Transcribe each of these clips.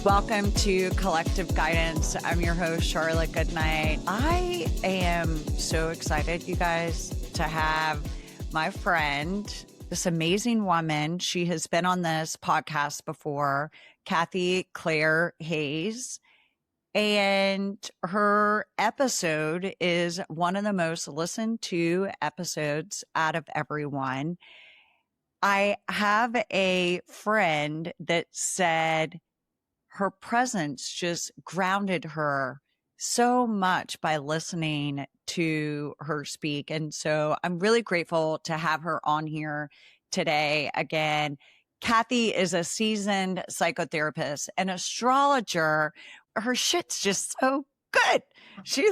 Welcome to Collective Guidance. I'm your host, Charla Goodnight. I am so excited, you guys, to have my friend, this amazing woman. She has been on this podcast before, Kathy Clair-Hayes. And her episode is one of the most listened to episodes out of everyone. I have a friend that said her presence just grounded her so much by listening to her speak. And so I'm really grateful to have her on here today. Again, Kathy is a seasoned psychotherapist, an astrologer. Her shit's just so good. She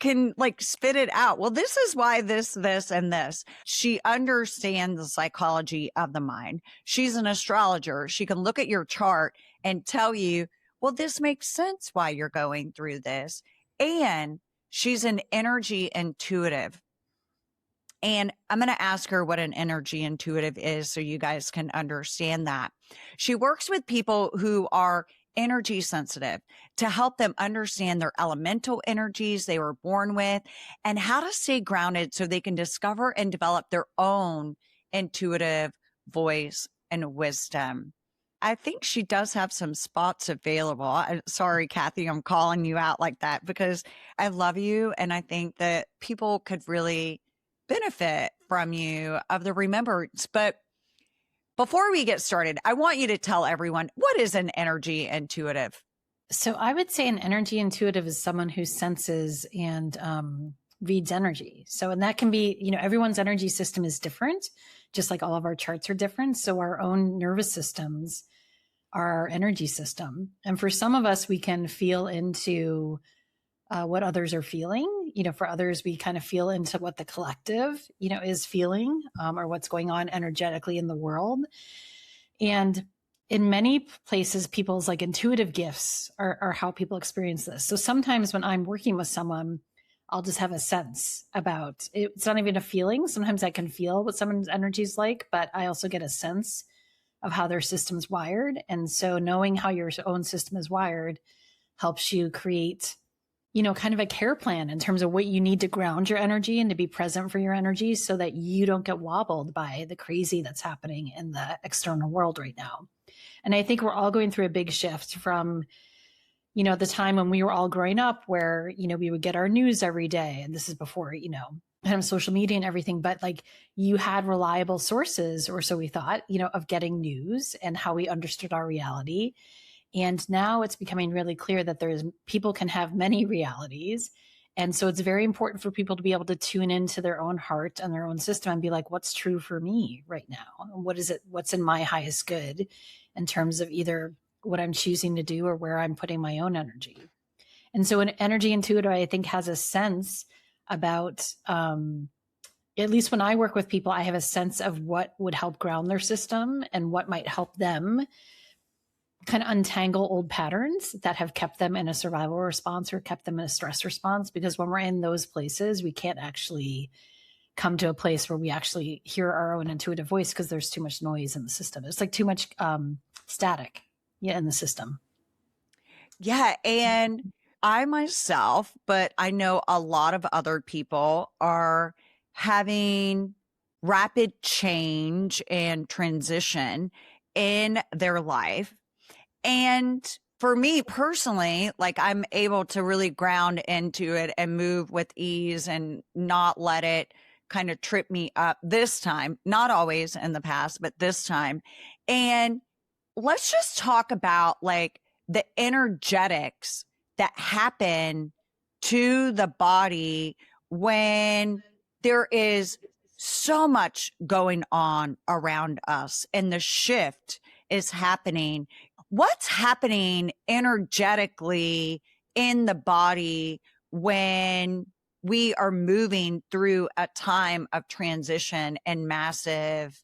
can spit it out. Well, this is why this, and this. She understands the psychology of the mind. She's an astrologer. She can look at your chart and tell you, well, this makes sense why you're going through this. And she's an energy intuitive. And I'm going to ask her what an energy intuitive is so you guys can understand that. She works with people who are energy sensitive to help them understand their elemental energies they were born with and how to stay grounded so they can discover and develop their own intuitive voice and wisdom. I think she does have some spots available. Sorry, Kathy, I'm calling you out like that because I love you. And I think that people could really benefit from you of the remembrance. But before we get started, I want you to tell everyone, what is an energy intuitive? So I would say an energy intuitive is someone who senses and reads energy. So, and that can be, everyone's energy system is different, just like all of our charts are different. So our own nervous systems are our energy system. And for some of us, we can feel into what others are feeling. For others, we kind of feel into what the collective, is feeling or what's going on energetically in the world. And in many places, people's intuitive gifts are how people experience this. So sometimes when I'm working with someone, I'll just have a sense about it. It's not even a feeling. Sometimes I can feel what someone's energy is like, but I also get a sense of how their system's wired. And so knowing how your own system is wired helps you create kind of a care plan in terms of what you need to ground your energy and to be present for your energy so that you don't get wobbled by the crazy that's happening in the external world right now. And I think we're all going through a big shift from, the time when we were all growing up where, we would get our news every day. And this is before, kind of social media and everything, but you had reliable sources, or so we thought, of getting news and how we understood our reality. And now it's becoming really clear that people can have many realities. And so it's very important for people to be able to tune into their own heart and their own system and be like, what's true for me right now? What's in my highest good in terms of either what I'm choosing to do or where I'm putting my own energy. And so an energy intuitive, I think, has a sense about, at least when I work with people, I have a sense of what would help ground their system and what might help them kind of untangle old patterns that have kept them in a survival response or kept them in a stress response. Because when we're in those places, we can't actually come to a place where we actually hear our own intuitive voice because there's too much noise in the system. It's too much static in the system. Yeah. And I myself, but I know a lot of other people are having rapid change and transition in their life. And for me personally, I'm able to really ground into it and move with ease and not let it kind of trip me up this time, not always in the past, but this time. And let's just talk about the energetics that happen to the body when there is so much going on around us and the shift is happening. What's happening energetically in the body when we are moving through a time of transition and massive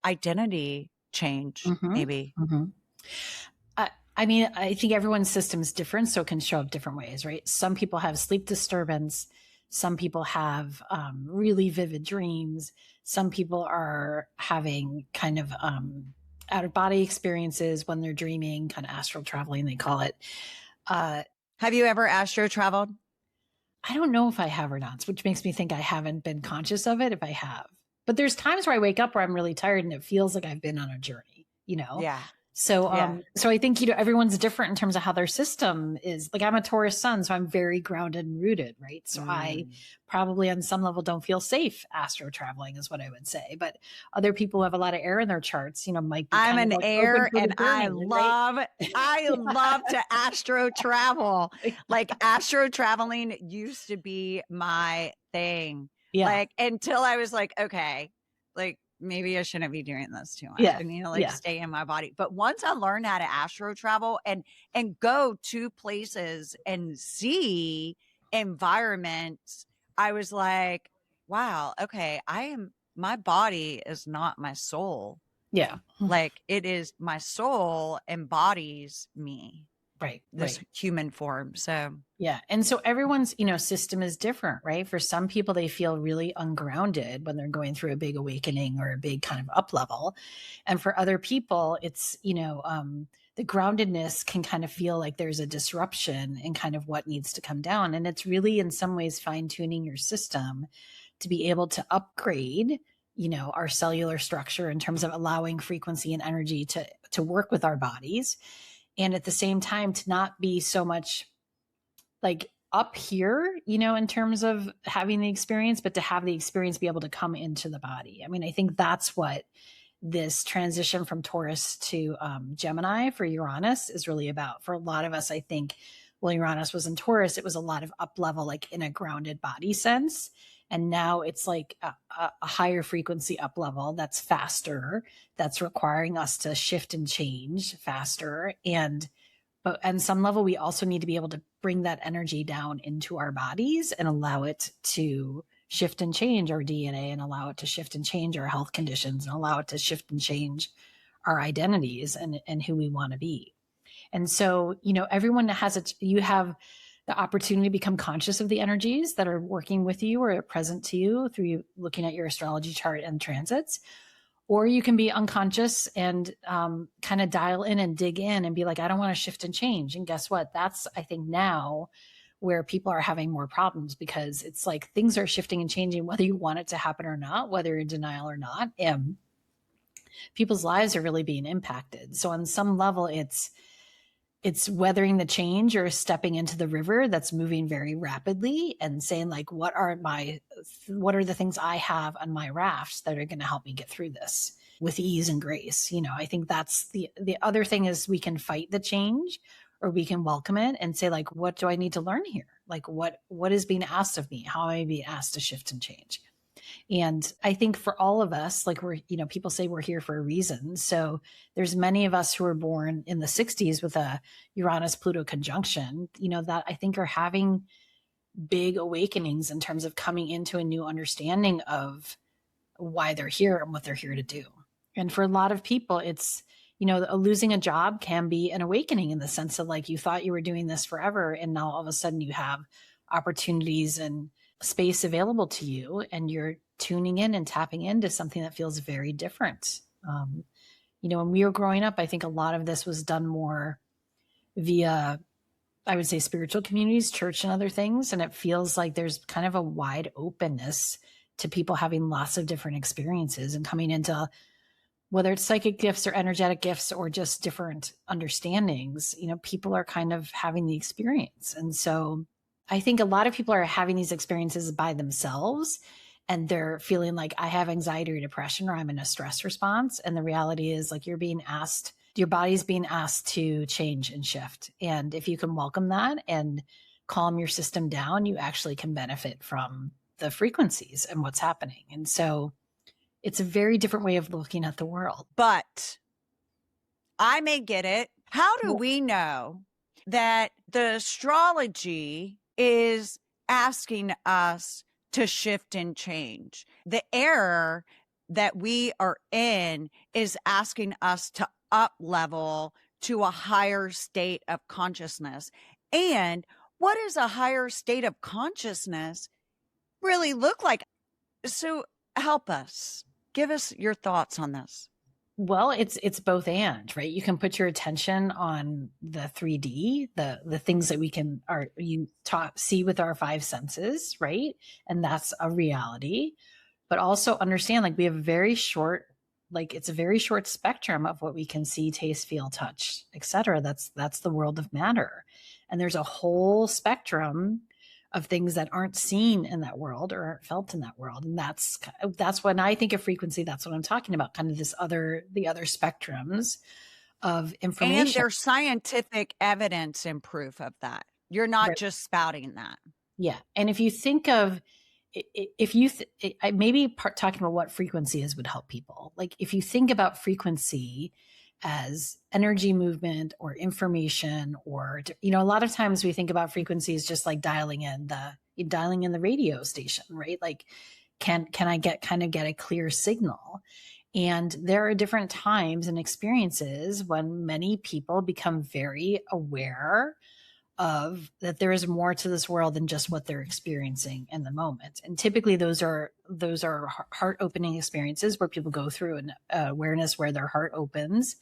identity change, maybe? Mm-hmm. I think everyone's system is different, so it can show up different ways, right? Some people have sleep disturbance. Some people have really vivid dreams. Some people are having kind of out of body experiences when they're dreaming, kind of astral traveling, they call it. Have you ever astro traveled? I don't know if I have or not, which makes me think I haven't been conscious of it if I have. But there's times where I wake up where I'm really tired and it feels like I've been on a journey, you know? Yeah. So, so I think, you know, everyone's different in terms of how their system is. Like, I'm a Taurus sun, so I'm very grounded and rooted, right? So I probably on some level don't feel safe astro traveling is what I would say. But other people who have a lot of air in their charts, you know, might be I'm an like air and journey, I love to astro travel. Like astro traveling used to be my thing. Yeah. Like until I was like, okay, like maybe I shouldn't be doing this too much. Yeah. I need to like stay in my body. But once I learned how to astro travel and go to places and see environments, I was like, wow, okay, my body is not my soul. Yeah. Like it is my soul embodies me. Right. This human form. So yeah. And so everyone's, you know, system is different, right? For some people, they feel really ungrounded when they're going through a big awakening or a big kind of up level. And for other people, it's, you know, the groundedness can kind of feel like there's a disruption in kind of what needs to come down. And it's really in some ways fine tuning your system to be able to upgrade, you know, our cellular structure in terms of allowing frequency and energy to work with our bodies. And at the same time, to not be so much like up here, you know, in terms of having the experience, but to have the experience be able to come into the body. I mean, I think that's what this transition from Taurus to Gemini for Uranus is really about. For a lot of us, I think, well, Uranus was in Taurus, it was a lot of up level, like in a grounded body sense. And now it's like a higher frequency up level that's faster, that's requiring us to shift and change faster. But on some level, we also need to be able to bring that energy down into our bodies and allow it to shift and change our DNA and allow it to shift and change our health conditions and allow it to shift and change our identities and who we want to be. And so, you know, everyone you have the opportunity to become conscious of the energies that are working with you or are present to you through looking at your astrology chart and transits. Or you can be unconscious and kind of dial in and dig in and be like, I don't want to shift and change. And guess what? That's, I think, now where people are having more problems because it's like things are shifting and changing, whether you want it to happen or not, whether you're in denial or not. And people's lives are really being impacted. So on some level, it's weathering the change or stepping into the river that's moving very rapidly and saying like, what are the things I have on my rafts that are going to help me get through this with ease and grace? You know, I think that's the other thing is we can fight the change or we can welcome it and say like, what do I need to learn here? Like what is being asked of me? How am I being asked to shift and change? And I think for all of us, like people say we're here for a reason. So there's many of us who were born in the 60s with a Uranus-Pluto conjunction, you know, that I think are having big awakenings in terms of coming into a new understanding of why they're here and what they're here to do. And for a lot of people, it's, you know, losing a job can be an awakening in the sense of like, you thought you were doing this forever. And now all of a sudden you have opportunities and space available to you and you're tuning in and tapping into something that feels very different. You know, when we were growing up, I think a lot of this was done more via, I would say, spiritual communities, church and other things. And it feels like there's kind of a wide openness to people having lots of different experiences and coming into whether it's psychic gifts or energetic gifts or just different understandings, you know, people are kind of having the experience. And so I think a lot of people are having these experiences by themselves and they're feeling like I have anxiety or depression or I'm in a stress response. And the reality is like you're being asked, your body's being asked to change and shift. And if you can welcome that and calm your system down, you actually can benefit from the frequencies and what's happening. And so it's a very different way of looking at the world. But I may get it. How do we know that the astrology is asking us to shift and change? The error that we are in is asking us to up level to a higher state of consciousness. And what does a higher state of consciousness really look like? So help us. Give us your thoughts on this. Well, it's both and, right? You can put your attention on the 3D, the things that we can see with our five senses, right? And that's a reality. But also understand, like, we have very short, like, it's a very short spectrum of what we can see, taste, feel, touch, etc. That's the world of matter. And there's a whole spectrum of things that aren't seen in that world or aren't felt in that world. And that's when I think of frequency, that's what I'm talking about, kind of the other spectrums of information. And there's scientific evidence and proof of that. You're not Right. just spouting that. Yeah. And if you think of, talking about what frequency is would help people. Like, if you think about frequency as energy movement or information, or, a lot of times we think about frequencies just like dialing in the radio station, right? Like, can I get a clear signal? And there are different times and experiences when many people become very aware of that there is more to this world than just what they're experiencing in the moment. And typically those are heart opening experiences where people go through an awareness where their heart opens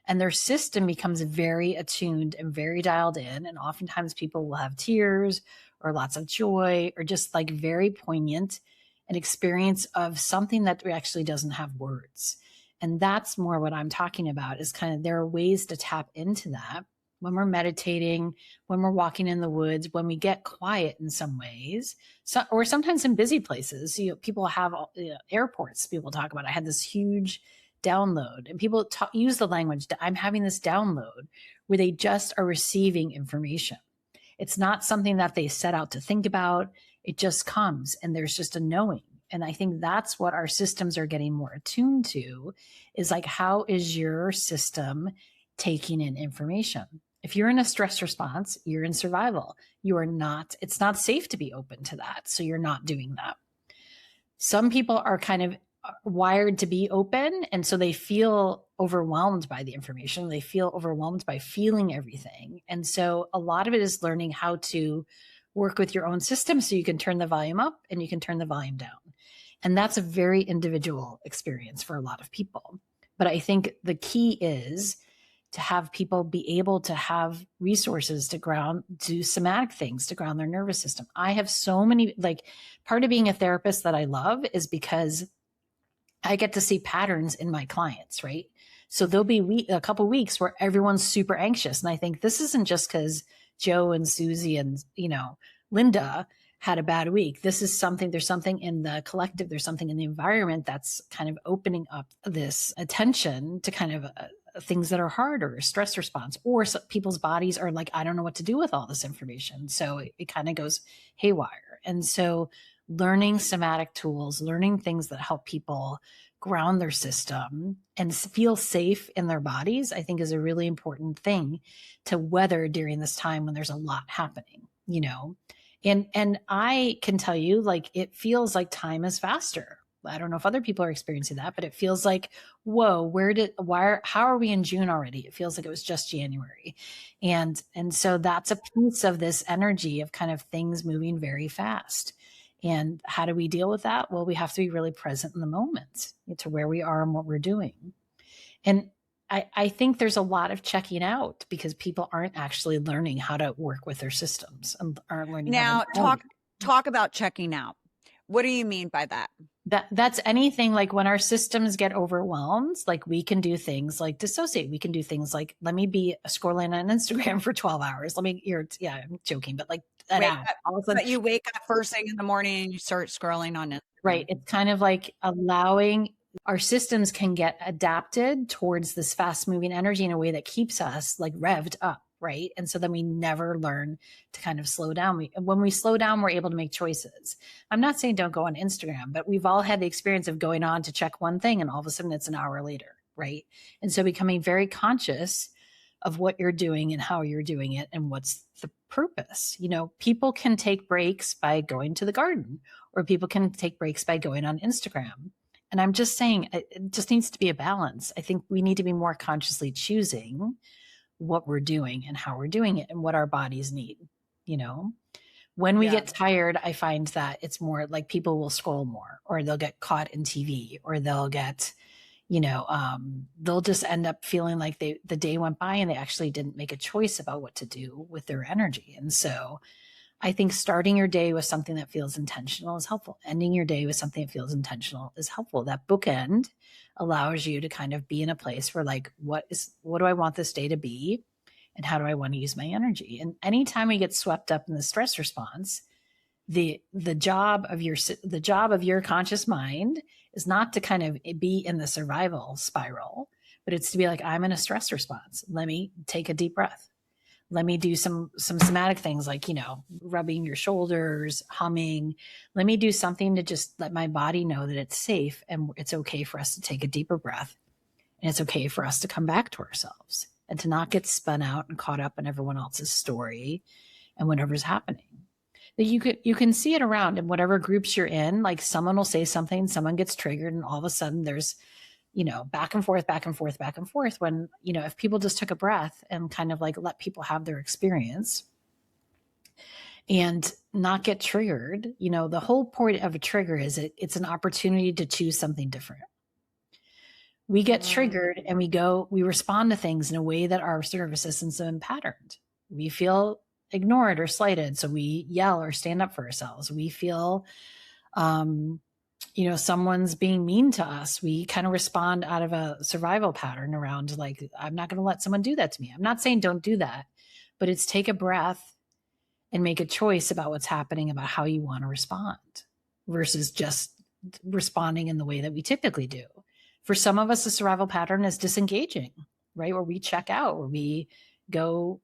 and their system becomes very attuned and very dialed in. And oftentimes people will have tears or lots of joy or just like very poignant an experience of something that actually doesn't have words. And that's more what I'm talking about, is kind of, there are ways to tap into that when we're meditating, when we're walking in the woods, when we get quiet in some ways, or sometimes in busy places. People have airports. People talk about, I had this huge download, and people use the language, I'm having this download, where they just are receiving information. It's not something that they set out to think about. It just comes, and there's just a knowing. And I think that's what our systems are getting more attuned to, is like, how is your system taking in information? If you're in a stress response, you're in survival. It's not safe to be open to that. So you're not doing that. Some people are kind of wired to be open. And so they feel overwhelmed by the information. They feel overwhelmed by feeling everything. And so a lot of it is learning how to work with your own system so you can turn the volume up and you can turn the volume down. And that's a very individual experience for a lot of people. But I think the key is to have people be able to have resources to do somatic things, to ground their nervous system. I have so many, like, part of being a therapist that I love is because I get to see patterns in my clients, right? So there'll be a couple of weeks where everyone's super anxious. And I think this isn't just because Joe and Susie and, Linda had a bad week. There's something in the collective, there's something in the environment that's kind of opening up this attention to kind of things that are hard, or stress response, or people's bodies are like, I don't know what to do with all this information. So it kind of goes haywire. And so learning somatic tools, learning things that help people ground their system and feel safe in their bodies, I think is a really important thing to weather during this time when there's a lot happening, And I can tell you, like, it feels like time is faster. I don't know if other people are experiencing that, but it feels like, whoa, how are we in June already? It feels like it was just January. And so that's a piece of this energy of kind of things moving very fast. And how do we deal with that? Well, we have to be really present in the moment to where we are and what we're doing. And I think there's a lot of checking out because people aren't actually learning how to work with their systems and aren't learning. Now, talk about checking out. What do you mean by that? That's anything like when our systems get overwhelmed, like we can do things like dissociate. We can do things like, let me be scrolling on Instagram for 12 hours. I'm joking, but like an hour. But you wake up first thing in the morning and you start scrolling on it. Right. It's kind of like allowing our systems can get adapted towards this fast moving energy in a way that keeps us like revved up. Right. And so then we never learn to kind of slow down. When we slow down, we're able to make choices. I'm not saying don't go on Instagram, but we've all had the experience of going on to check one thing and all of a sudden it's an hour later. Right. And so becoming very conscious of what you're doing and how you're doing it and what's the purpose. People can take breaks by going to the garden, or people can take breaks by going on Instagram. And I'm just saying it just needs to be a balance. I think we need to be more consciously choosing what we're doing and how we're doing it and what our bodies need. When we get tired, I find that it's more like people will scroll more, or they'll get caught in TV, or they'll get, they'll just end up feeling like the day went by and they actually didn't make a choice about what to do with their energy. And so I think starting your day with something that feels intentional is helpful. Ending your day with something that feels intentional is helpful. That bookend allows you to kind of be in a place where like, what do I want this day to be? And how do I want to use my energy? And anytime we get swept up in the stress response, the job of your conscious mind is not to kind of be in the survival spiral, but it's to be like, I'm in a stress response. Let me take a deep breath. Let me do some somatic things like, rubbing your shoulders, humming. Let me do something to just let my body know that it's safe and it's okay for us to take a deeper breath. And it's okay for us to come back to ourselves and to not get spun out and caught up in everyone else's story and whatever's happening. That you can see it around in whatever groups you're in. Like someone will say something, someone gets triggered, and all of a sudden there's, back and forth, back and forth, back and forth. When, if people just took a breath and kind of like let people have their experience and not get triggered, the whole point of a trigger is it's an opportunity to choose something different. We get triggered and we respond to things in a way that our nervous systems have been patterned. We feel ignored or slighted, so we yell or stand up for ourselves. We feel, someone's being mean to us. We kind of respond out of a survival pattern around like, I'm not going to let someone do that to me. I'm not saying don't do that, but it's take a breath and make a choice about what's happening, about how you want to respond versus just responding in the way that we typically do. For some of us, the survival pattern is disengaging, right? Where we check out, where we go,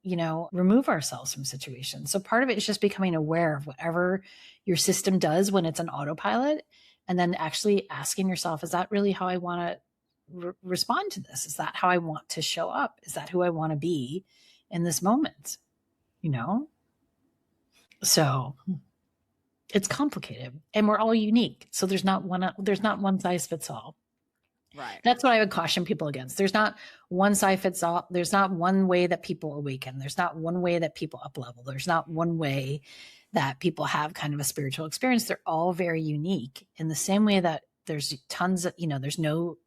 remove ourselves from situations. So part of it is just becoming aware of whatever your system does when it's an autopilot, and then actually asking yourself, is that really how I want to respond to this? Is that how I want to show up? Is that who I want to be in this moment? So it's complicated and we're all unique. So there's not one size fits all. Right. That's what I would caution people against. There's not one size fits all. There's not one way that people awaken. There's not one way that people up level. There's not one way that people have kind of a spiritual experience. They're all very unique in the same way that there's tons of, there's no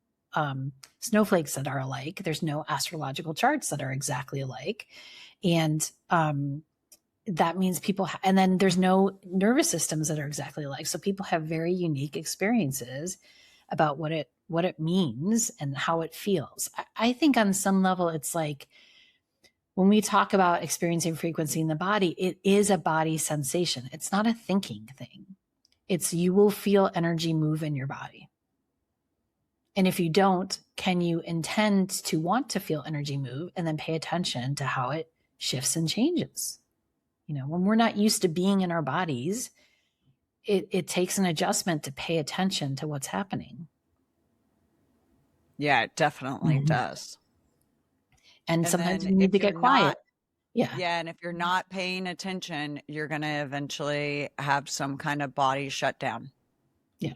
snowflakes that are alike. There's no astrological charts that are exactly alike. And that means and then there's no nervous systems that are exactly alike. So people have very unique experiences about what it means and how it feels. I think on some level, it's like when we talk about experiencing frequency in the body, it is a body sensation. It's not a thinking thing. It's you will feel energy move in your body. And if you don't, can you intend to want to feel energy move and then pay attention to how it shifts and changes? When we're not used to being in our bodies, it takes an adjustment to pay attention to what's happening. Yeah, it definitely does. And sometimes you need to get quiet. Yeah. And if you're not paying attention, you're going to eventually have some kind of body shutdown. Yeah.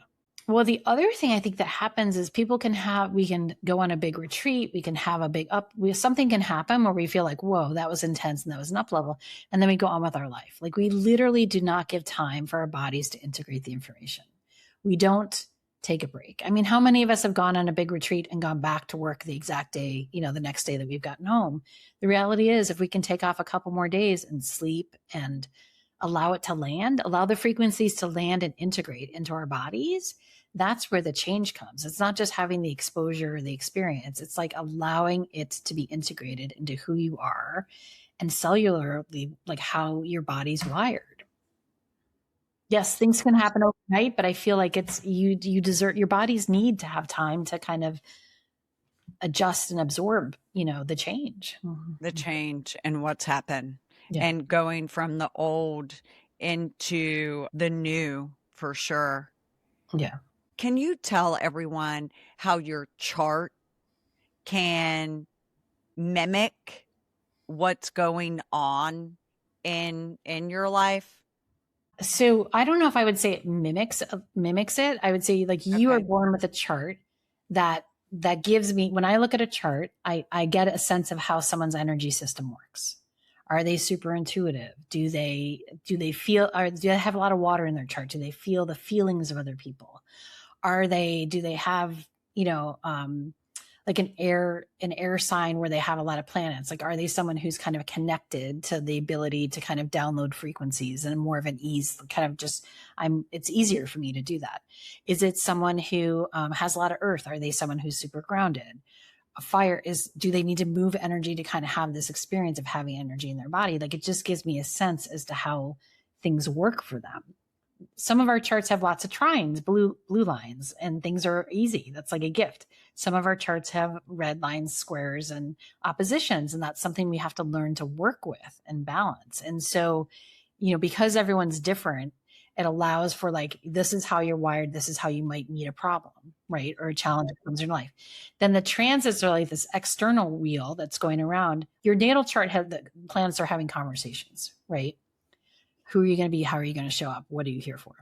Well, the other thing I think that happens is we can go on a big retreat. We can have something can happen where we feel like, whoa, that was intense and that was an up level. And then we go on with our life. Like we literally do not give time for our bodies to integrate the information. We don't take a break. I mean, how many of us have gone on a big retreat and gone back to work the exact day, the next day that we've gotten home? The reality is if we can take off a couple more days and sleep and allow it to land, allow the frequencies to land and integrate into our bodies, that's where the change comes. It's not just having the exposure or the experience. It's like allowing it to be integrated into who you are and cellularly, like how your body's wired. Yes, things can happen overnight, but I feel like it's your bodies need to have time to kind of adjust and absorb, the change. The change and what's happened. Yeah. And going from the old into the new for sure. Yeah. Can you tell everyone how your chart can mimic what's going on in your life? So I don't know if I would say it mimics it. I would say like you are born with a chart that gives me, when I look at a chart, I get a sense of how someone's energy system works. Are they super intuitive? Do they feel, or do they have a lot of water in their chart? Do they feel the feelings of other people? Do they have like an air sign where they have a lot of planets? Like, are they someone who's kind of connected to the ability to kind of download frequencies and more of an ease, kind of just, it's easier for me to do that? Is it someone who has a lot of earth? Are they someone who's super grounded? A fire do they need to move energy to kind of have this experience of having energy in their body? Like, it just gives me a sense as to how things work for them. Some of our charts have lots of trines, blue lines, and things are easy. That's like a gift. Some of our charts have red lines, squares, and oppositions, and that's something we have to learn to work with and balance. And so, because everyone's different, it allows for like, this is how you're wired. This is how you might meet a problem, right? Or a challenge that comes in your life. Then the transits are like this external wheel that's going around. Your natal chart the planets are having conversations, right? Who are you going to be? How are you going to show up? What are you here for?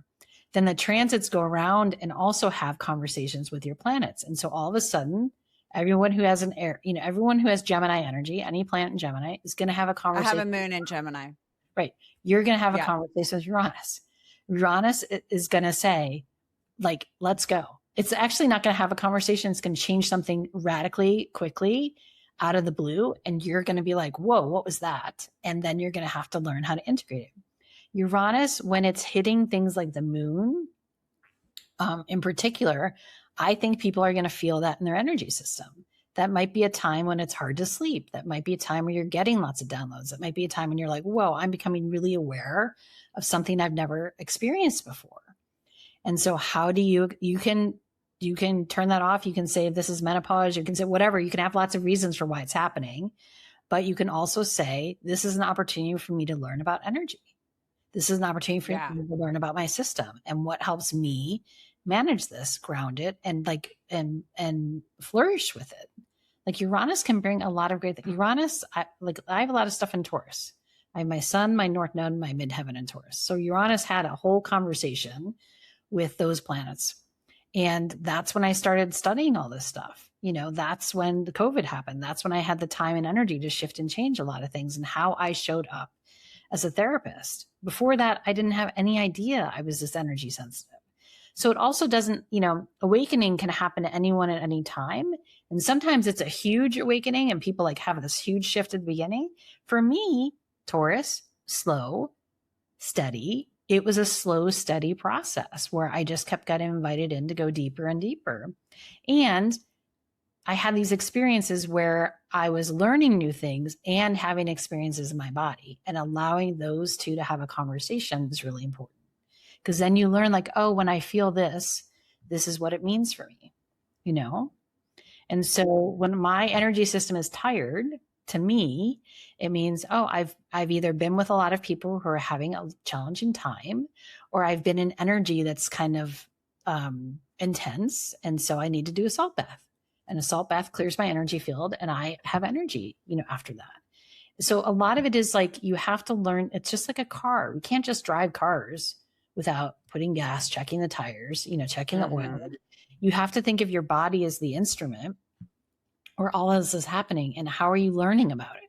Then the transits go around and also have conversations with your planets. And so all of a sudden, everyone who has everyone who has Gemini energy, any planet in Gemini, is going to have a conversation. I have a moon in Gemini. Right. You're going to have a conversation with Uranus. Uranus is going to say, like, let's go. It's actually not going to have a conversation. It's going to change something radically quickly out of the blue. And you're going to be like, whoa, what was that? And then you're going to have to learn how to integrate it. Uranus, when it's hitting things like the moon, in particular, I think people are going to feel that in their energy system. That might be a time when it's hard to sleep. That might be a time where you're getting lots of downloads. That might be a time when you're like, whoa, I'm becoming really aware of something I've never experienced before. And so how do you can turn that off. You can say, this is menopause. You can say whatever. You can have lots of reasons for why it's happening, but you can also say, this is an opportunity for me to learn about energy. This is an opportunity for me to learn about my system and what helps me manage this, ground it, and and flourish with it. Like, Uranus can bring a lot of great things. Uranus, I have a lot of stuff in Taurus. I have my sun, my north node, my midheaven in Taurus. So Uranus had a whole conversation with those planets. And that's when I started studying all this stuff. That's when the COVID happened. That's when I had the time and energy to shift and change a lot of things and how I showed up as a therapist. Before that, I didn't have any idea I was this energy sensitive. So it also doesn't, awakening can happen to anyone at any time. And sometimes it's a huge awakening and people like have this huge shift at the beginning. For me, Taurus, slow, steady. It was a slow, steady process where I just kept getting invited in to go deeper and deeper. And I had these experiences where I was learning new things and having experiences in my body, and allowing those two to have a conversation is really important. Because then you learn, like, oh, when I feel this is what it means for me, And so when my energy system is tired, to me, it means, oh, I've either been with a lot of people who are having a challenging time, or I've been in energy that's kind of intense. And so I need to do a salt bath. And a salt bath clears my energy field, and I have energy, after that. So a lot of it is like, you have to learn. It's just like a car. We can't just drive cars without putting gas, checking the tires, checking the oil. You have to think of your body as the instrument where all of this is happening. And how are you learning about it?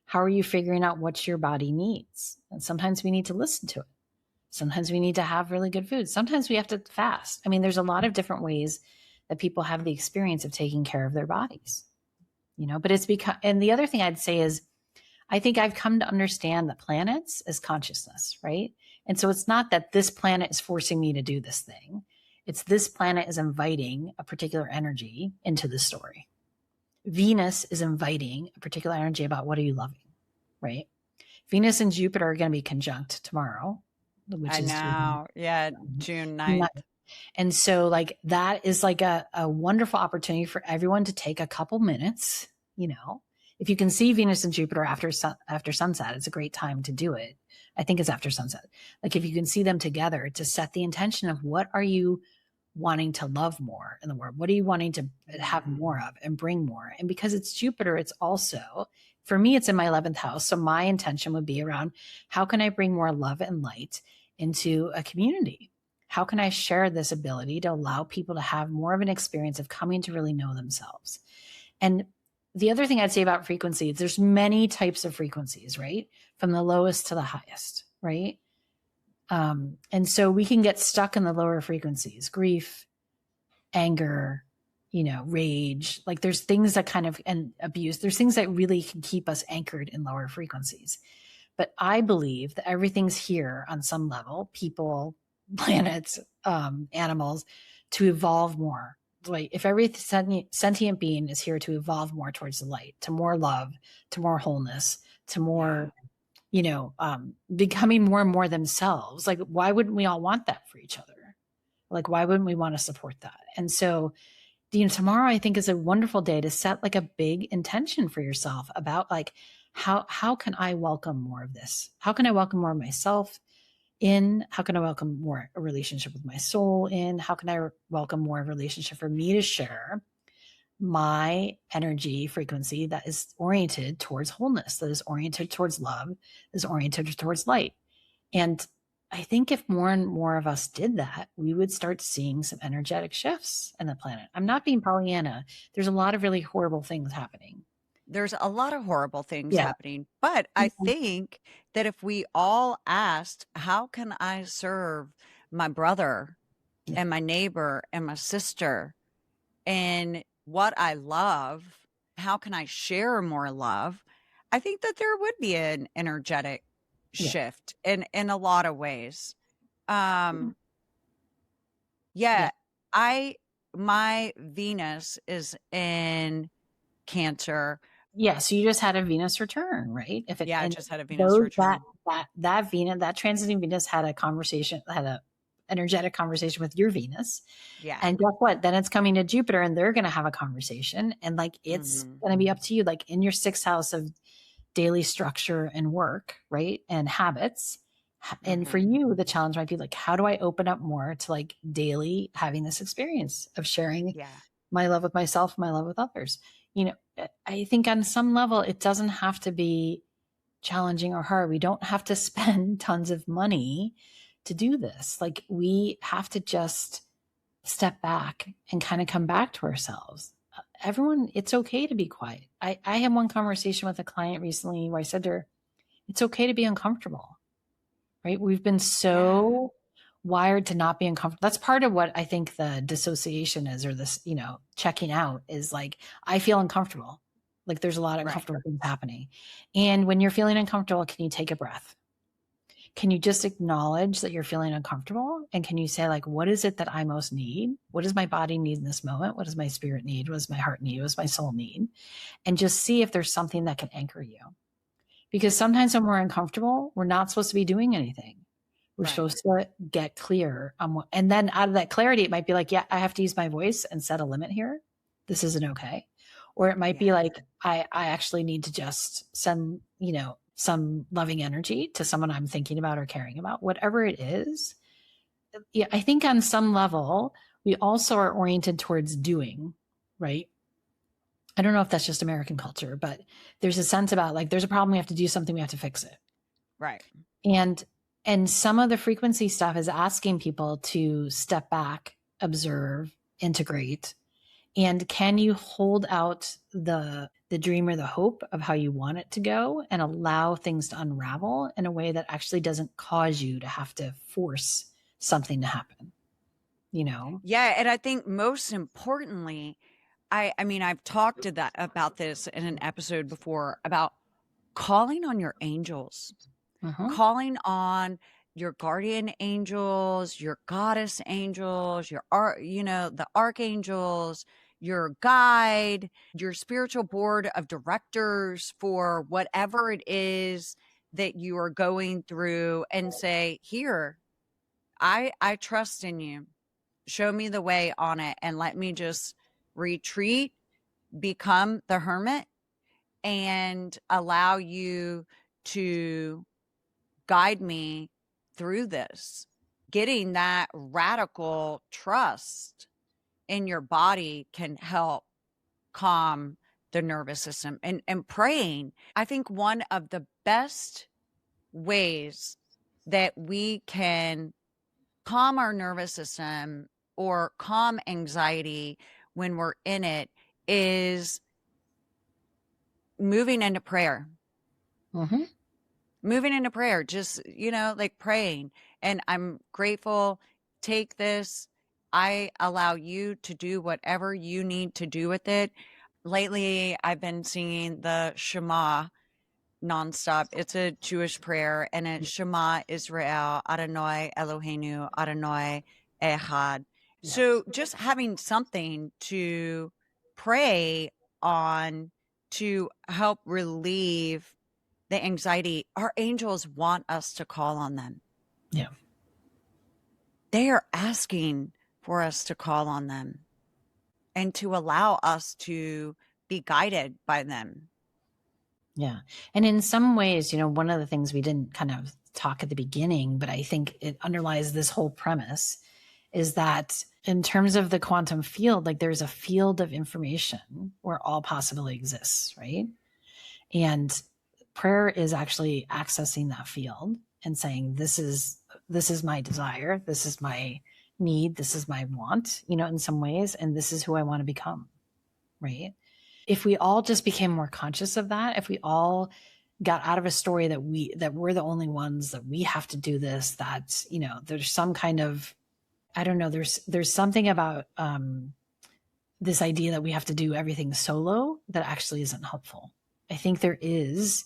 How are you figuring out what your body needs? And sometimes we need to listen to it. Sometimes we need to have really good food. Sometimes we have to fast. I mean, there's a lot of different ways that people have the experience of taking care of their bodies, but it's because, and the other thing I'd say is, I think I've come to understand that planets as consciousness, right? And so it's not that this planet is forcing me to do this thing. It's this planet is inviting a particular energy into the story. Venus is inviting a particular energy about what are you loving, right? Venus and Jupiter are going to be conjunct tomorrow, which I is know. June 9th. And so like that is like a wonderful opportunity for everyone to take a couple minutes, if you can see Venus and Jupiter after sunset, it's a great time to do it. I think it's after sunset. Like if you can see them together, to set the intention of what are you wanting to love more in the world? What are you wanting to have more of and bring more? And because it's Jupiter, it's also, for me, it's in my 11th house. So my intention would be around, how can I bring more love and light into a community? How can I share this ability to allow people to have more of an experience of coming to really know themselves? And the other thing I'd say about frequencies, there's many types of frequencies, right? From the lowest to the highest, right? And so we can get stuck in the lower frequencies, grief, anger, rage. Like there's things that kind of, and abuse, there's things that really can keep us anchored in lower frequencies. But I believe that everything's here on some level, people, planets, animals, to evolve more. Like if every sentient being is here to evolve more towards the light, to more love, to more wholeness, to more, becoming more and more themselves. Like, why wouldn't we all want that for each other? Like, why wouldn't we want to support that? And so, tomorrow I think is a wonderful day to set like a big intention for yourself about like, how can I welcome more of this? How can I welcome more of myself in? How can I welcome more a relationship with my soul in? How can I welcome more of a relationship for me to share my energy frequency that is oriented towards wholeness, that is oriented towards love, that is oriented towards light? And I think if more and more of us did that, we would start seeing some energetic shifts in the planet. I'm not being Pollyanna. There's a lot of really horrible things happening. There's a lot of horrible things happening, but I think that if we all asked, how can I serve my brother and my neighbor and my sister and what I love, how can I share more love? I think that there would be an energetic shift in a lot of ways. My Venus is in Cancer. Yeah, so you just had a Venus return, right? I just had a Venus return. That Venus, that transiting Venus had a energetic conversation with your Venus. Yeah. And guess what? Then it's coming to Jupiter and they're going to have a conversation. And like, it's going to be up to you, like in your 6th house of daily structure and work, right? And habits. And for you, the challenge might be like, how do I open up more to like daily having this experience of sharing my love with myself, my love with others? I think on some level, it doesn't have to be challenging or hard. We don't have to spend tons of money to do this. Like we have to just step back and kind of come back to ourselves. Everyone, it's okay to be quiet. I had one conversation with a client recently where I said to her, it's okay to be uncomfortable, right? We've been so wired to not be uncomfortable. That's part of what I think the dissociation is, or this, checking out is like, I feel uncomfortable. Like there's a lot of uncomfortable things happening. And when you're feeling uncomfortable, can you take a breath? Can you just acknowledge that you're feeling uncomfortable? And can you say like, what is it that I most need? What does my body need in this moment? What does my spirit need? What does my heart need? What does my soul need? And just see if there's something that can anchor you. Because sometimes when we're uncomfortable, we're not supposed to be doing anything. We're supposed to get clear on what, and then out of that clarity, it might be like, I have to use my voice and set a limit here. This isn't okay. Or it might be like, I actually need to just send, some loving energy to someone I'm thinking about or caring about, whatever it is. Yeah, I think on some level, we also are oriented towards doing, right? I don't know if that's just American culture, but there's a sense about like, there's a problem, we have to do something, we have to fix it. Right. And some of the frequency stuff is asking people to step back, observe, integrate. And can you hold out the dream or the hope of how you want it to go and allow things to unravel in a way that actually doesn't cause you to have to force something to happen, Yeah. And I think most importantly, I've talked about this in an episode before about calling on your angels, calling on your guardian angels, your goddess angels, the archangels, your guide, your spiritual board of directors for whatever it is that you are going through, and say, here, I trust in you. Show me the way on it, and let me just retreat, become the hermit, and allow you to guide me through this. Getting that radical trust in your body can help calm the nervous system. And praying, I think one of the best ways that we can calm our nervous system or calm anxiety when we're in it is moving into prayer. Moving into prayer, just, like praying. And I'm grateful. Take this. I allow you to do whatever you need to do with it. Lately, I've been singing the Shema nonstop. It's a Jewish prayer, and it's Shema Israel, Adonai Eloheinu, Adonai Echad. Yeah. So just having something to pray on to help relieve the anxiety. Our angels want us to call on them. Yeah. They are asking for us to call on them and to allow us to be guided by them. Yeah. And in some ways, one of the things we didn't kind of talk at the beginning, but I think it underlies this whole premise, is that in terms of the quantum field, like there's a field of information where all possibility exists, right? And prayer is actually accessing that field and saying, this is my desire, this is my need, this is my want, in some ways, and this is who I want to become, right? If we all just became more conscious of that, if we all got out of a story that we're the only ones, that we have to do this, that, there's some kind of, I don't know, there's something about this idea that we have to do everything solo that actually isn't helpful. I think there is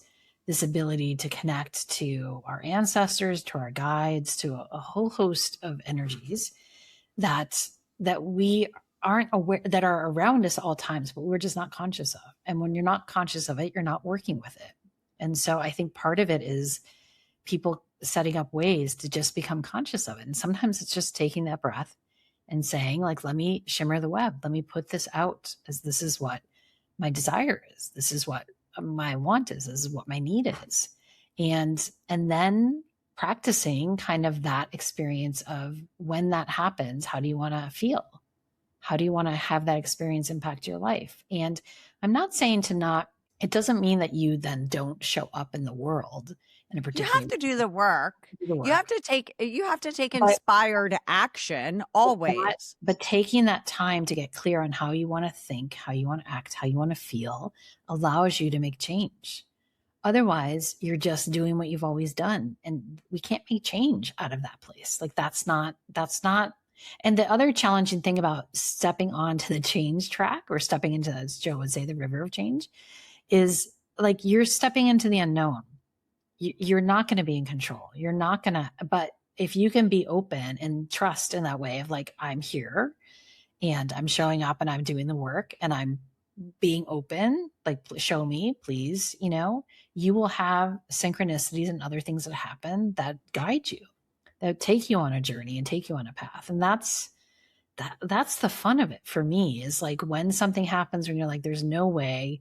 this ability to connect to our ancestors, to our guides, to a whole host of energies that we aren't aware, that are around us at all times, but we're just not conscious of. And when you're not conscious of it, you're not working with it. And so I think part of it is people setting up ways to just become conscious of it. And sometimes it's just taking that breath and saying, like, let me shimmer the web. Let me put this out, as this is what my desire is. This is what my want is. This is what my need is. And then practicing kind of that experience of, when that happens, how do you want to feel? How do you want to have that experience impact your life? And I'm not saying it doesn't mean that you then don't show up in the world in a particular. You have to do the work. You have to take inspired action always. But taking that time to get clear on how you want to think, how you want to act, how you want to feel, allows you to make change. Otherwise, you're just doing what you've always done. And we can't make change out of that place. Like that's not. And the other challenging thing about stepping onto the change track, or stepping into, as Joe would say, the river of change, is like you're stepping into the unknown. You're not going to be in control. You're not going to, but if you can be open and trust in that way of like, I'm here and I'm showing up and I'm doing the work and I'm being open, like, show me, please, you will have synchronicities and other things that happen that guide you, that take you on a journey and take you on a path. And that's the fun of it for me, is like when something happens when you're like, there's no way,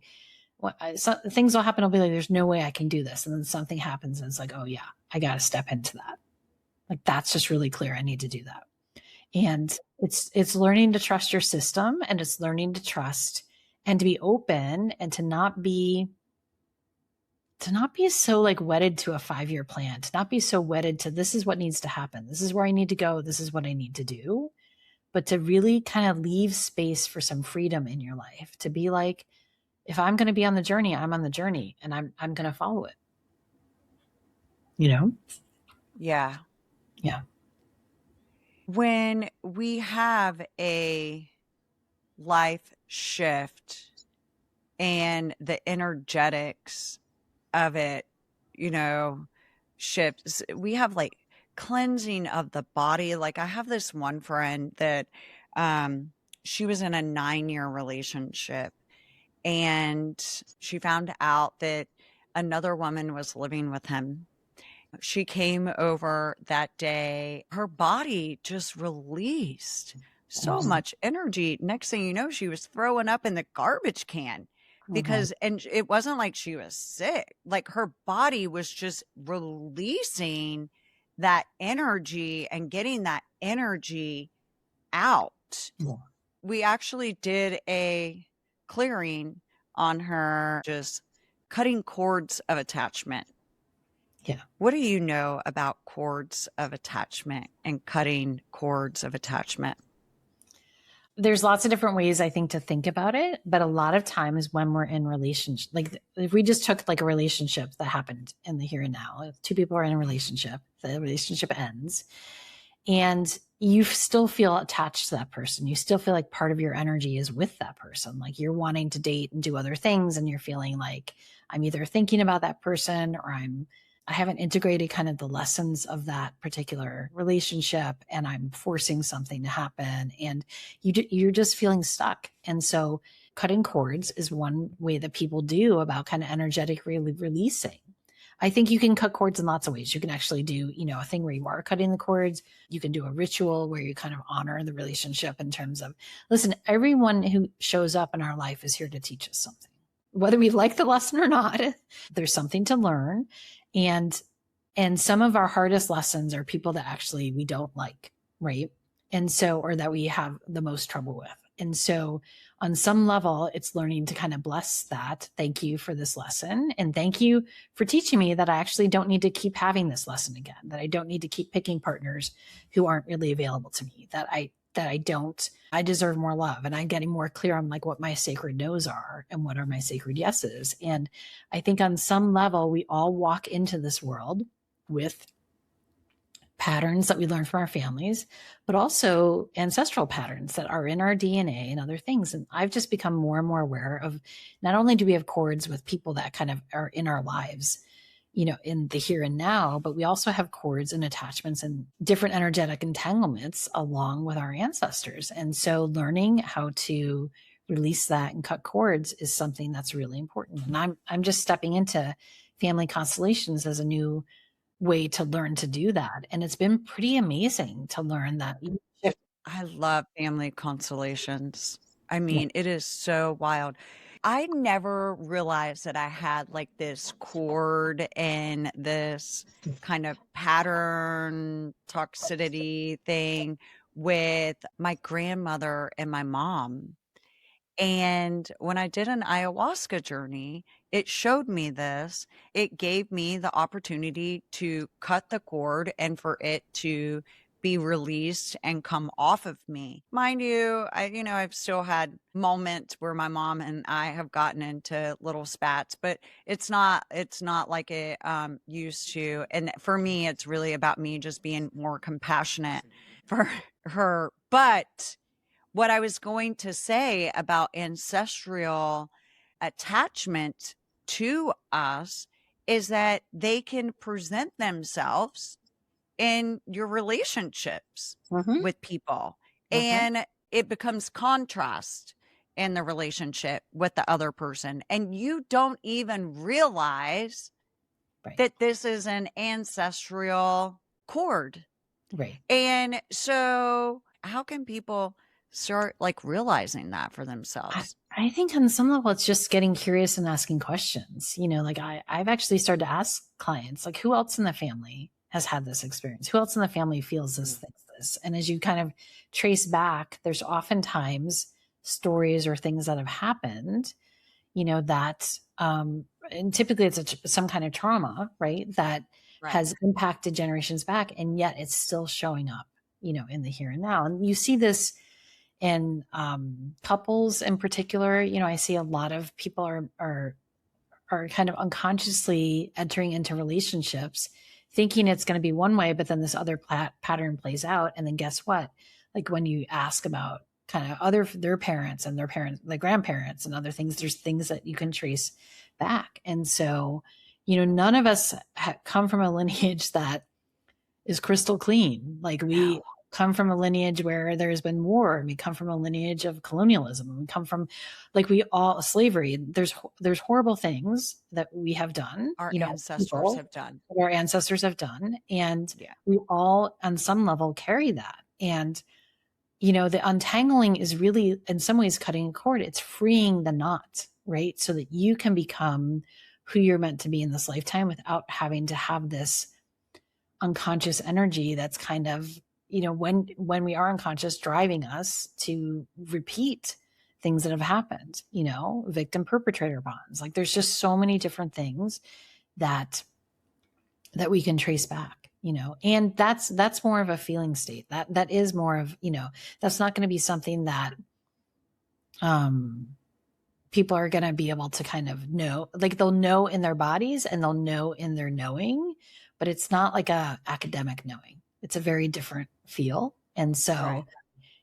things will happen. I'll be like, there's no way I can do this. And then something happens and it's like, oh yeah, I got to step into that. Like, that's just really clear. I need to do that. And it's learning to trust your system, and it's learning to trust and to be open, and to not be so like wedded to a 5-year plan, to not be so wedded to, this is what needs to happen. This is where I need to go. This is what I need to do. But to really kind of leave space for some freedom in your life, to be like, if I'm going to be on the journey, I'm on the journey, and I'm going to follow it. Yeah. Yeah. When we have a life shift and the energetics of it, shifts, we have like cleansing of the body. Like I have this one friend that she was in a 9-year relationship, and she found out that another woman was living with him. She came over that day. Her body just released so much energy. Next thing you know, she was throwing up in the garbage can because, and it wasn't like she was sick. Like her body was just releasing that energy and getting that energy out. Yeah. We actually did a clearing on her, just cutting cords of attachment. Yeah. What do you know about cords of attachment and cutting cords of attachment? There's lots of different ways, I think, to think about it. But a lot of times when we're in relationship, like if we just took like a relationship that happened in the here and now, if two people are in a relationship, the relationship ends. And you still feel attached to that person. You still feel like part of your energy is with that person. Like you're wanting to date and do other things, and you're feeling like I'm either thinking about that person or I haven't integrated kind of the lessons of that particular relationship, and I'm forcing something to happen, and you're just feeling stuck. And so cutting cords is one way that people do about kind of energetic releasing. I think you can cut cords in lots of ways. You can actually do, a thing where you are cutting the cords. You can do a ritual where you kind of honor the relationship in terms of, listen, everyone who shows up in our life is here to teach us something. Whether we like the lesson or not, there's something to learn. And some of our hardest lessons are people that actually we don't like, right? And so, or that we have the most trouble with. And so on some level, it's learning to kind of bless that. Thank you for this lesson. And thank you for teaching me that I actually don't need to keep having this lesson again, that I don't need to keep picking partners who aren't really available to me, that I deserve more love. And I'm getting more clear on like what my sacred no's are and what are my sacred yeses. And I think on some level, we all walk into this world with patterns that we learn from our families, but also ancestral patterns that are in our DNA and other things. And I've just become more and more aware of, not only do we have cords with people that kind of are in our lives, in the here and now, but we also have cords and attachments and different energetic entanglements along with our ancestors. And so learning how to release that and cut cords is something that's really important. And I'm just stepping into family constellations as a new way to learn to do that. And it's been pretty amazing to learn that. I love family constellations. I mean, it is so wild. I never realized that I had like this cord and this kind of pattern toxicity thing with my grandmother and my mom. And when I did an ayahuasca journey, it showed me this. It gave me the opportunity to cut the cord and for it to be released and come off of me. Mind you, I've still had moments where my mom and I have gotten into little spats, but it's not like it used to. And for me, it's really about me just being more compassionate for her. But what I was going to say about ancestral attachment to us is that they can present themselves in your relationships with people. And it becomes contrast in the relationship with the other person. And you don't even realize that this is an ancestral cord. Right. And so how can people start like realizing that for themselves? I think on some level, it's just getting curious and asking questions. Like I've actually started to ask clients, like, who else in the family has had this experience? Who else in the family feels this, thinks this? And as you kind of trace back, there's oftentimes stories or things that have happened, that, and typically it's some kind of trauma, right? That has impacted generations back. And yet it's still showing up, in the here and now. And you see this in couples in particular. I see a lot of people are kind of unconsciously entering into relationships thinking it's going to be one way, but then this other pattern plays out. And then guess what? Like when you ask about kind of their parents and their grandparents and other things, there's things that you can trace back. And so, none of us come from a lineage that is crystal clean. Like we come from a lineage where there's been war, and we come from a lineage of colonialism, and we come from slavery. There's horrible things that we have done. Our ancestors have done. Our ancestors have done. And we all on some level carry that. And, the untangling is really in some ways cutting a cord. It's freeing the knot, right? So that you can become who you're meant to be in this lifetime without having to have this unconscious energy that's kind of, when we are unconscious, driving us to repeat things that have happened, victim perpetrator bonds. Like there's just so many different things that we can trace back, and that's more of a feeling state. That is more of, that's not going to be something that people are going to be able to kind of know. Like they'll know in their bodies and they'll know in their knowing, but it's not like a academic knowing. It's a very different feel. And so,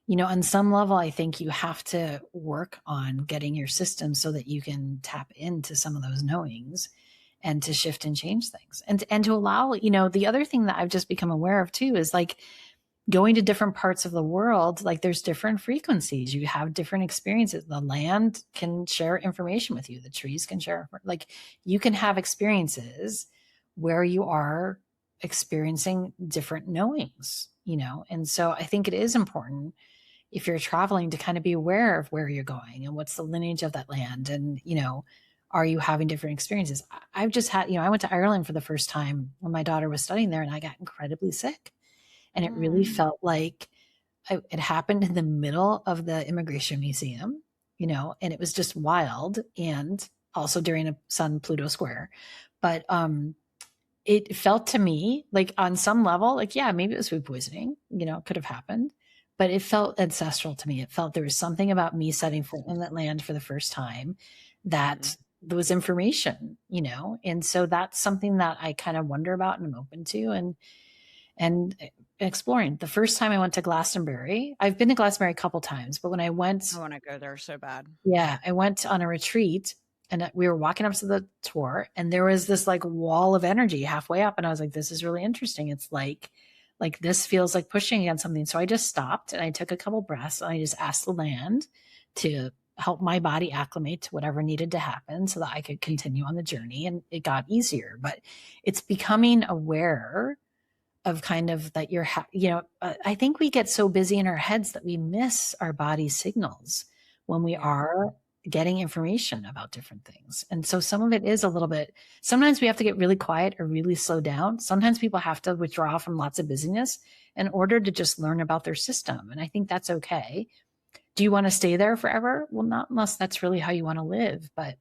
on some level, I think you have to work on getting your system so that you can tap into some of those knowings and to shift and change things. And to allow, the other thing that I've just become aware of too is like going to different parts of the world, like there's different frequencies. You have different experiences. The land can share information with you. The trees can share, like you can have experiences where you are experiencing different knowings, And so I think it is important if you're traveling to kind of be aware of where you're going and what's the lineage of that land. And, are you having different experiences? I've just had, I went to Ireland for the first time when my daughter was studying there and I got incredibly sick. And it really felt like it happened in the middle of the immigration museum, and it was just wild. And also during a Sun Pluto square. But it felt to me like on some level, like, yeah, maybe it was food poisoning, could have happened. But it felt ancestral to me. It felt there was something about me setting foot in that land for the first time that there was information, And so that's something that I kind of wonder about and I'm open to and exploring. The first time I went to Glastonbury, I've been to Glastonbury a couple times, but when I went, I want to go there so bad. Yeah, I went on a retreat and we were walking up to the tour and there was this like wall of energy halfway up. And I was like, this is really interesting. It's like this feels like pushing against something. So I just stopped and I took a couple breaths and I just asked the land to help my body acclimate to whatever needed to happen so that I could continue on the journey. And it got easier, but it's becoming aware of kind of that I think we get so busy in our heads that we miss our body's signals when we are getting information about different things. And so some of it is a little bit, sometimes we have to get really quiet or really slow down. Sometimes people have to withdraw from lots of busyness in order to just learn about their system. And I think that's okay. Do you want to stay there forever? Well, not unless that's really how you want to live. But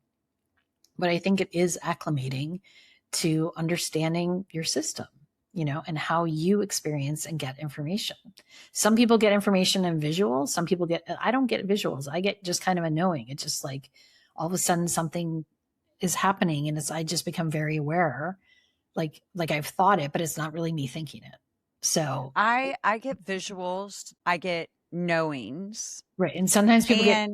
I think it is acclimating to understanding your system, and how you experience and get information. Some people get information in visuals. Some people I don't get visuals. I get just kind of a knowing. It's just like all of a sudden something is happening and I just become very aware, like I've thought it, but it's not really me thinking it. So I get visuals. I get knowings. Right. And sometimes people get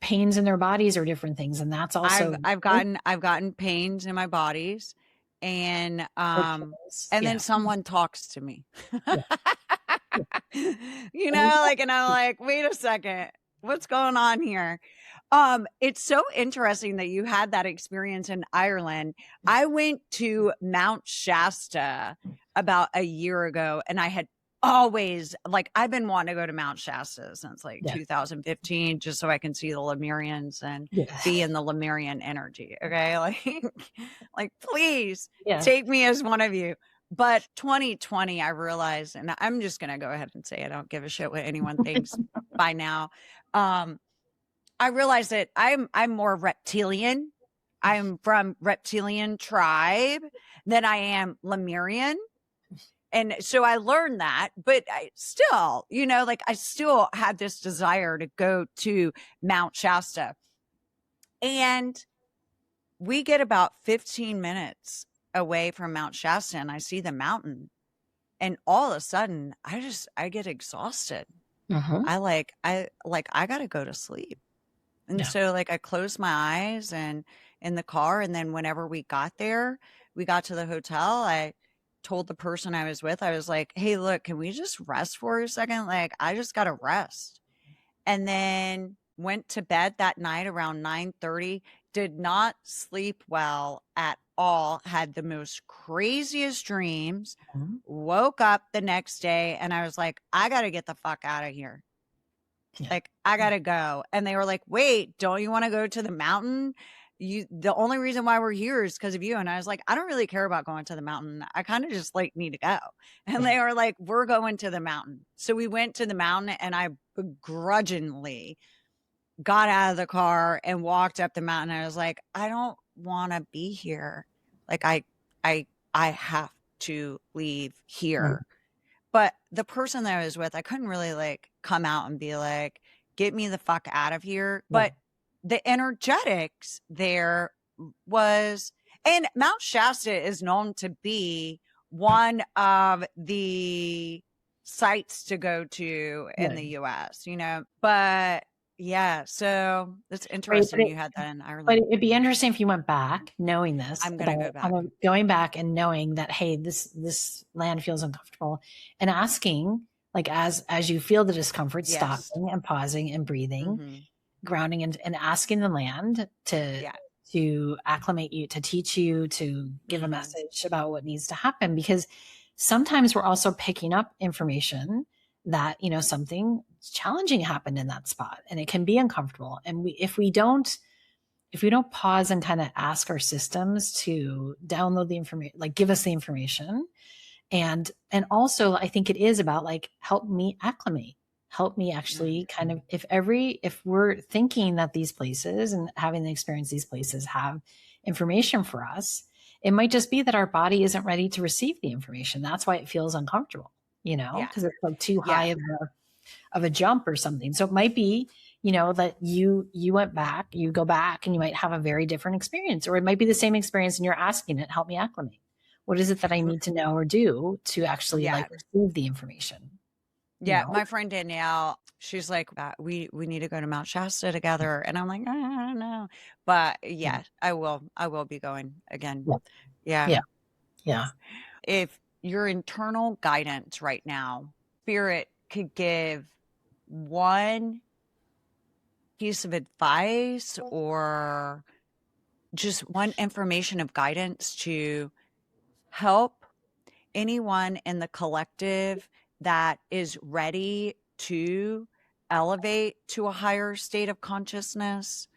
pains in their bodies or different things. And that's also, I've gotten pains in my bodies and then someone talks to me, and I'm like, wait a second, what's going on here? It's so interesting that you had that experience in Ireland. I went to Mount Shasta about a year ago and I had always I've been wanting to go to Mount Shasta since 2015, just so I can see the Lemurians and be in the Lemurian energy. Okay. Like please take me as one of you. But 2020, I realized, and I'm just going to go ahead and say, I don't give a shit what anyone thinks by now. I realized that I'm more reptilian. I'm from reptilian tribe than I am Lemurian. And so I learned that, but I still, I still had this desire to go to Mount Shasta. And we get about 15 minutes away from Mount Shasta and I see the mountain. And all of a sudden, I get exhausted. I got to go to sleep. And so I closed my eyes and in the car. And then whenever we got there, we got to the hotel. I told the person I was with, I was like, hey, look, can we just rest for a second? I just got to rest. And then went to bed that night around 9:30, did not sleep well at all, had the most craziest dreams, woke up the next day and I was like, I got to get the fuck out of here. I got to go. And they were like, wait, don't you want to go to the mountain? The only reason why we're here is because of you. And I was like, I don't really care about going to the mountain. I kind of just need to go. And they were like, we're going to the mountain. So we went to the mountain and I begrudgingly got out of the car and walked up the mountain. I was like, I don't want to be here. I have to leave here. But the person that I was with, I couldn't really come out and be like, get me the fuck out of here. But the energetics there was, and Mount Shasta is known to be one of the sites to go to in Right. the US, but yeah, so that's Right. interesting you had that in But Ireland. it'd be interesting if you went back knowing this I'm going to about go back. kind of going back and knowing that, hey, this land feels uncomfortable, and asking, like, as you feel the discomfort, Yes. stopping and pausing and breathing, Mm-hmm. grounding, and asking the land Yeah. to acclimate you, to teach you, to give a Mm-hmm. message about what needs to happen. Because sometimes we're also picking up information that, something challenging happened in that spot, and it can be uncomfortable. And if we don't pause and kind of ask our systems to download the information, like give us the information, and also I think it is about like, help me acclimate, help me actually kind of, if we're thinking that these places and having the experience these places have information for us, it might just be that our body isn't ready to receive the information. That's why it feels uncomfortable, Yeah. because it's like too high Yeah. of a jump or something. So it might be, that you went back, you go back and you might have a very different experience, or it might be the same experience and you're asking it, help me acclimate. What is it that I need to know or do to actually Yeah. like receive the information? Yeah. My friend Danielle, she's like, we need to go to Mount Shasta together. And I'm like, I don't know. But yeah, I will be going again. Yeah. Yeah. Yeah. Yeah. If your internal guidance right now, spirit could give one piece of advice or just one information of guidance to help anyone in the collective that is ready to elevate to a higher state of consciousness,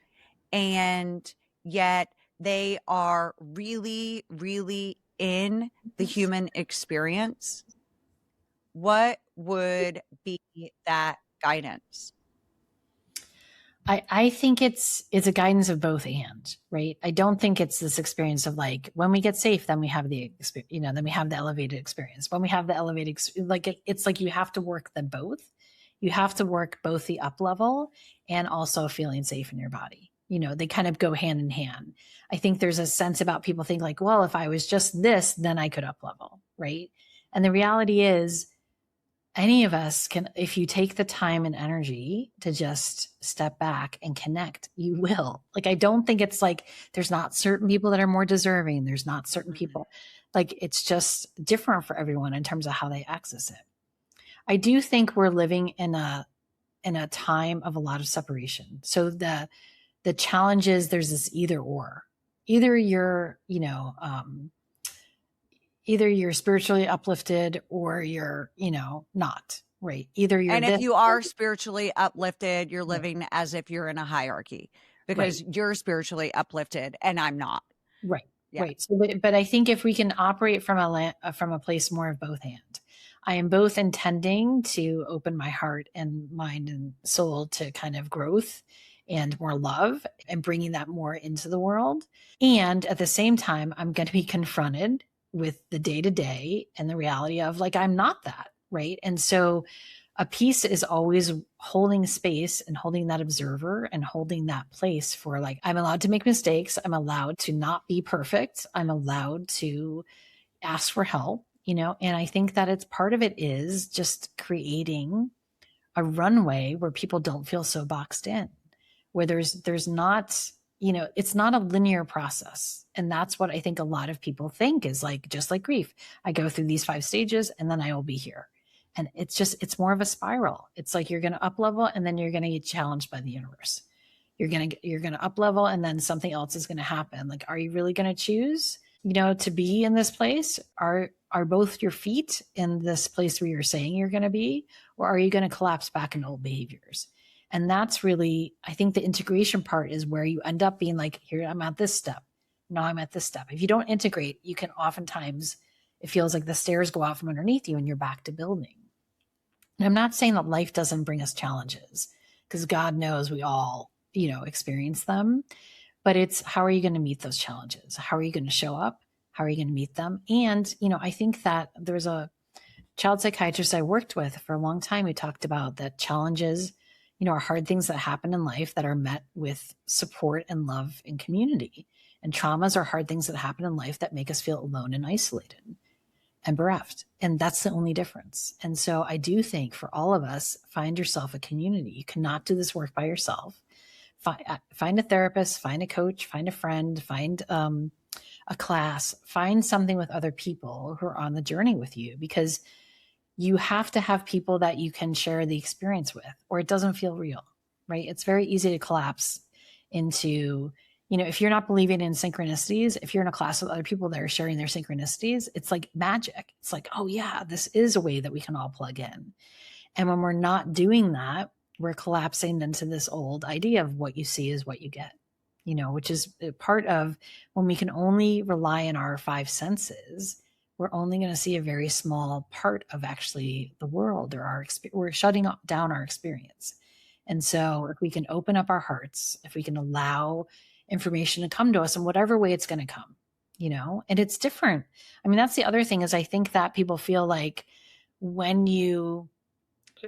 and yet they are really, really in the human experience, what would be that guidance? I think it's a guidance of both and, right? I don't think it's this experience of like, when we get safe, then we have the experience, then we have the elevated experience. When we have the elevated, it's like you have to work them both. You have to work both the up level and also feeling safe in your body. They kind of go hand in hand. I think there's a sense about people think like, well, if I was just this, then I could up level, right? And the reality is, any of us can, if you take the time and energy to just step back and connect, you will. Like, I don't think it's like there's not certain people that are more deserving. There's not certain people. Like, it's just different for everyone in terms of how they access it. I do think we're living in a time of a lot of separation. So the challenge is, there's this either or. Either you're spiritually uplifted, or you're, not, right? Either you're And if this, you are spiritually uplifted, you're living as if you're in a hierarchy because right, you're spiritually uplifted and I'm not. right, Yeah. right. So, but I think if we can operate from a place more of both hand, I am both intending to open my heart and mind and soul to kind of growth and more love and bringing that more into the world. And at the same time, I'm going to be confronted with the day to day and the reality of like, I'm not that, right? And so a piece is always holding space and holding that observer and holding that place for like, I'm allowed to make mistakes. I'm allowed to not be perfect. I'm allowed to ask for help, and I think that it's part of it is just creating a runway where people don't feel so boxed in, where there's not, it's not a linear process. And that's what I think a lot of people think is like, just like grief, I go through these 5 stages and then I will be here. And it's more of a spiral. It's like you're going to up level and then you're going to get challenged by the universe. You're going to up level and then something else is going to happen. Like, are you really going to choose, to be in this place? Are both your feet in this place where you're saying you're going to be, or are you going to collapse back into old behaviors? And that's really, I think the integration part is where you end up being like, here, I'm at this step. Now I'm at this step. If you don't integrate, you can oftentimes, it feels like the stairs go out from underneath you and you're back to building. And I'm not saying that life doesn't bring us challenges, because God knows we all, experience them. But it's, how are you going to meet those challenges? How are you going to show up? How are you going to meet them? And, I think that there's a child psychiatrist I worked with for a long time who talked about that challenges, are hard things that happen in life that are met with support and love and community. And traumas are hard things that happen in life that make us feel alone and isolated. and bereft. And that's the only difference. And so I do think for all of us, find yourself a community. You cannot do this work by yourself. Find a therapist, find a coach, find a friend, find a class, find something with other people who are on the journey with you, because you have to have people that you can share the experience with, or it doesn't feel real, right? It's very easy to collapse into, if you're not believing in synchronicities, if you're in a class with other people that are sharing their synchronicities, it's like magic. It's like, oh yeah, this is a way that we can all plug in. And when we're not doing that, we're collapsing into this old idea of what you see is what you get, which is part of when we can only rely on our five senses, we're only going to see a very small part of actually the world, or we're shutting down our experience. And so if we can open up our hearts, if we can allow information to come to us in whatever way it's going to come, and it's different. I mean, that's the other thing, is I think that people feel like when you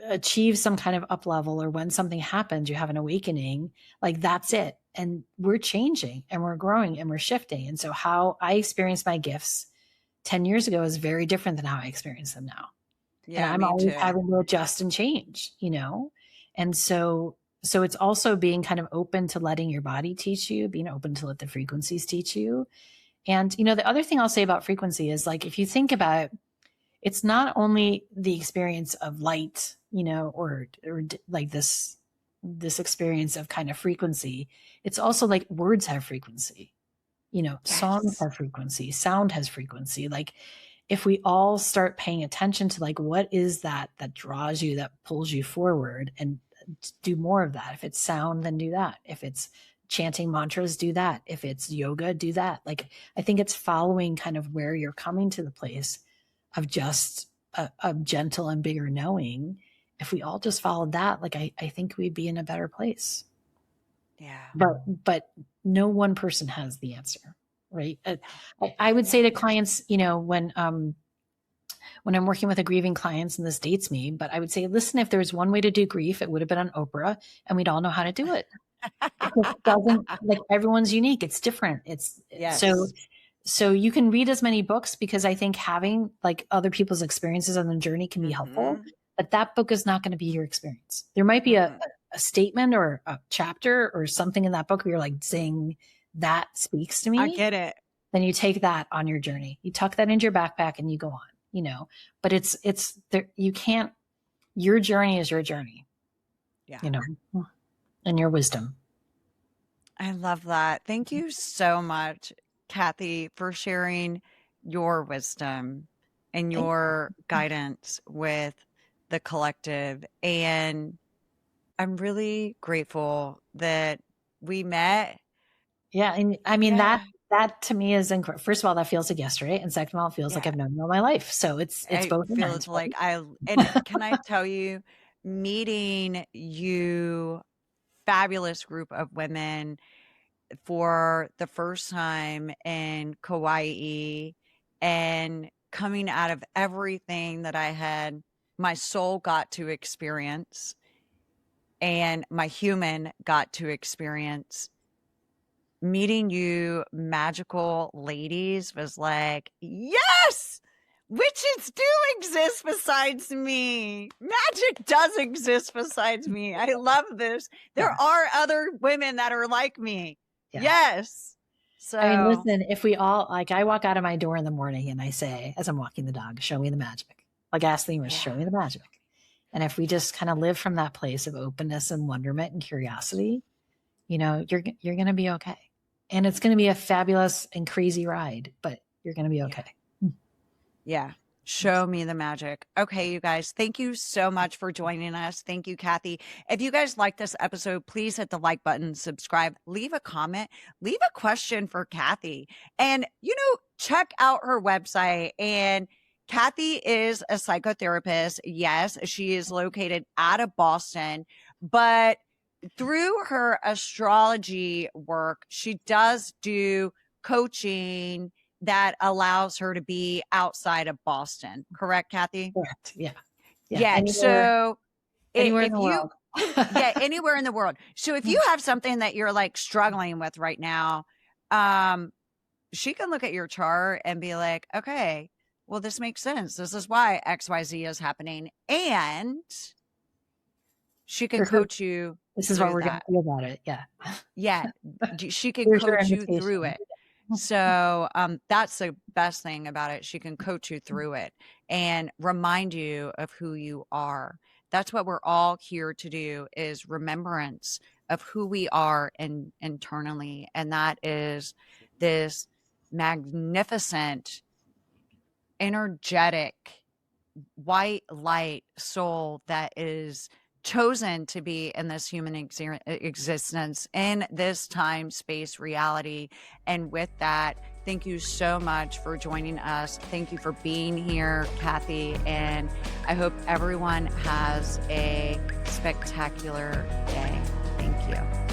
achieve some kind of up level, or when something happens, you have an awakening, like that's it. And we're changing and we're growing and we're shifting. And so how I experienced my gifts 10 years ago is very different than how I experience them now. Yeah, and I'm always having to adjust and change, And so it's also being kind of open to letting your body teach you, being open to let the frequencies teach you. And, the other thing I'll say about frequency is, like, if you think about it, it's not only the experience of light, or like this experience of kind of frequency. It's also like words have frequency, yes. Songs have frequency, sound has frequency. Like, if we all start paying attention to, like, what is that draws you, that pulls you forward, and do more of that. If it's sound, then do that. If it's chanting mantras, do that. If it's yoga, do that. Like, I think it's following kind of where you're coming to the place of just a gentle and bigger knowing. If we all just followed that, like, I think we'd be in a better place. Yeah. But no one person has the answer, right? I would say to clients, when I'm working with a grieving clients, and this dates me, but I would say, listen, if there's one way to do grief, it would have been on Oprah, and we'd all know how to do it. It doesn't, like, everyone's unique. It's different. Yes. So you can read as many books, because I think having, like, other people's experiences on the journey can be helpful, but that book is not going to be your experience. There might be a statement or a chapter or something in that book where you're like, zing, that speaks to me. I get it. Then you take that on your journey. You tuck that into your backpack and you go on, but it's there. You can't, your journey is your journey, and your wisdom. I love that. Thank you so much, Kathy, for sharing your wisdom and your guidance with the collective. And I'm really grateful that we met. Yeah. And I mean, that to me is incredible. First of all, that feels like yesterday. And second of all, it feels like I've known you all my life. So it's both. It feels like and can I tell you, meeting you, fabulous group of women, for the first time in Kauai, and coming out of everything that my soul got to experience and my human got to experience, meeting you magical ladies was like, yes, witches do exist besides me. Magic does exist besides me. I love this. There are other women that are like me. Yeah. Yes. So, I mean, listen, if we all, like, I walk out of my door in the morning and I say, as I'm walking the dog, show me the magic. Like, ask the universe, show me the magic. And if we just kind of live from that place of openness and wonderment and curiosity, you're going to be okay. And it's going to be a fabulous and crazy ride, but you're going to be okay. Yeah. Show me the magic. Okay, you guys, thank you so much for joining us. Thank you, Kathy. If you guys like this episode, please hit the like button, subscribe, leave a comment, leave a question for Kathy, and, check out her website. And Kathy is a psychotherapist. Yes, she is located out of Boston, but through her astrology work, she does do coaching that allows her to be outside of Boston. Correct, Kathy? Correct. Yeah. Anywhere, so anywhere in the world. Anywhere in the world. So if you have something that you're like struggling with right now, she can look at your chart and be like, okay, well, this makes sense. This is why XYZ is happening. And she can coach you. This is what we're going to do about it. Yeah. Yeah. She can coach you through it. So that's the best thing about it. She can coach you through it and remind you of who you are. That's what we're all here to do, is remembrance of who we are internally. And that is this magnificent, energetic, white light soul that is chosen to be in this human existence, in this time, space, reality. And with that, thank you so much for joining us. Thank you for being here, Kathy. And I hope everyone has a spectacular day. Thank you.